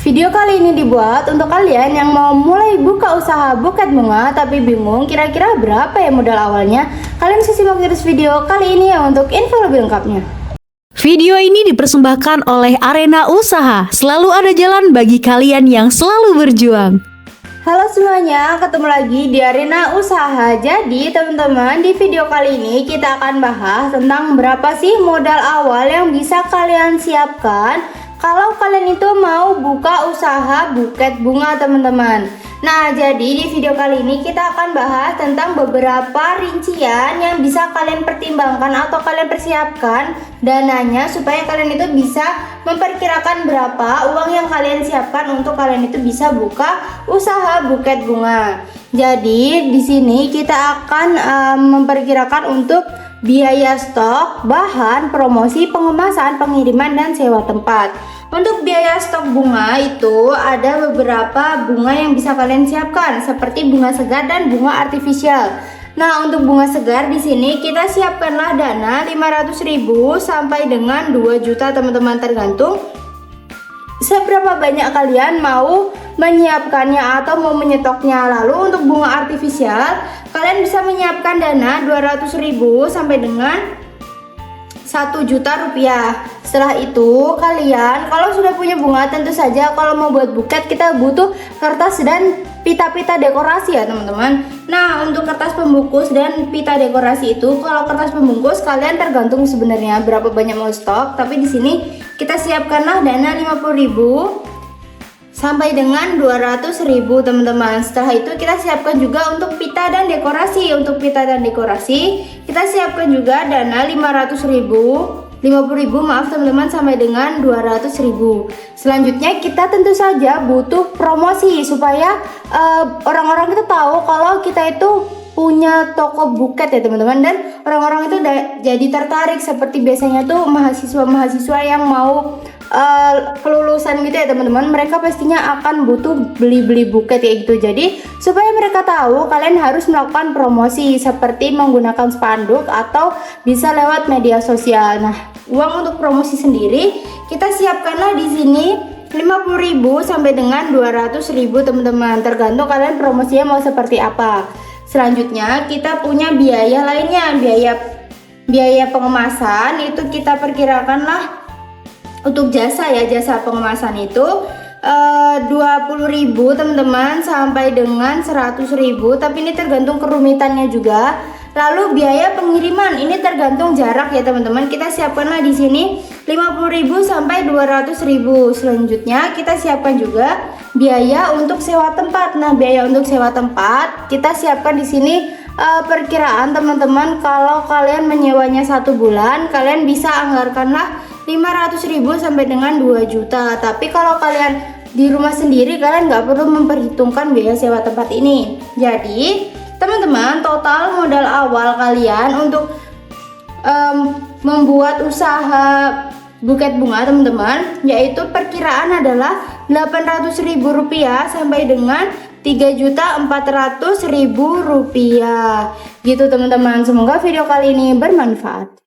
Video kali ini dibuat untuk kalian yang mau mulai buka usaha buket bunga tapi bingung kira-kira berapa ya modal awalnya. Kalian bisa simak terus video kali ini ya untuk info lebih lengkapnya. Video ini dipersembahkan oleh Arena Usaha. Selalu ada jalan bagi kalian yang selalu berjuang. Halo semuanya, ketemu lagi di Arena Usaha. Jadi teman-teman, di video kali ini kita akan bahas tentang berapa sih modal awal yang bisa kalian siapkan kalau kalian itu mau buka usaha buket bunga teman-teman. Nah, jadi di video kali ini kita akan bahas tentang beberapa rincian yang bisa kalian pertimbangkan atau kalian persiapkan dananya supaya kalian itu bisa memperkirakan berapa uang yang kalian siapkan untuk kalian itu bisa buka usaha buket bunga. Jadi di sini kita akan memperkirakan untuk biaya stok, bahan, promosi, pengemasan, pengiriman, dan sewa tempat. Untuk biaya stok bunga itu ada beberapa bunga yang bisa kalian siapkan seperti bunga segar dan bunga artifisial. Nah, untuk bunga segar di sini kita siapkanlah dana 500.000 sampai dengan 2 juta teman-teman, tergantung seberapa banyak kalian mau menyiapkannya atau mau menyetoknya. Lalu untuk bunga artifisial kalian bisa menyiapkan dana 200.000 sampai dengan 1 juta rupiah. Setelah itu kalian kalau sudah punya bunga, tentu saja kalau mau buat buket kita butuh kertas dan pita-pita dekorasi ya teman-teman. Nah, untuk kertas pembungkus dan pita dekorasi itu, kalau kertas pembungkus kalian tergantung sebenarnya berapa banyak mau stok, tapi di sini kita siapkanlah dana 50.000 sampai dengan 200.000 teman-teman. Setelah itu kita siapkan juga untuk pita dan dekorasi. Untuk pita dan dekorasi kita siapkan juga dana 50.000 maaf teman-teman, sampai dengan 200.000. Selanjutnya kita tentu saja butuh promosi supaya orang-orang itu tahu kalau kita itu punya toko buket ya teman-teman, dan orang-orang itu jadi tertarik. Seperti biasanya tuh mahasiswa-mahasiswa yang mau kelulusan gitu ya teman-teman, mereka pastinya akan butuh beli-beli buket ya gitu. Jadi supaya mereka tahu, kalian harus melakukan promosi seperti menggunakan spanduk atau bisa lewat media sosial. Nah, uang untuk promosi sendiri kita siapkanlah di sini 50.000 sampai dengan 200.000 teman-teman, tergantung kalian promosinya mau seperti apa. Selanjutnya kita punya biaya lainnya, biaya pengemasan itu kita perkirakanlah untuk jasa ya, jasa pengemasan itu 20.000 teman-teman sampai dengan 100.000, tapi ini tergantung kerumitannya juga. Lalu biaya pengiriman ini tergantung jarak ya teman-teman, kita siapkanlah di sini 50.000 sampai 200.000. Selanjutnya kita siapkan juga biaya untuk sewa tempat. Nah, biaya untuk sewa tempat kita siapkan di sini perkiraan teman-teman, kalau kalian menyewanya 1 bulan kalian bisa anggarkanlah 500.000 sampai dengan 2 juta. Tapi kalau kalian di rumah sendiri kalian nggak perlu memperhitungkan biaya sewa tempat ini. Jadi teman-teman, total modal awal kalian untuk membuat usaha buket bunga teman-teman, yaitu perkiraan adalah 800.000 rupiah sampai dengan 3.400.000 rupiah gitu teman-teman. Semoga video kali ini bermanfaat.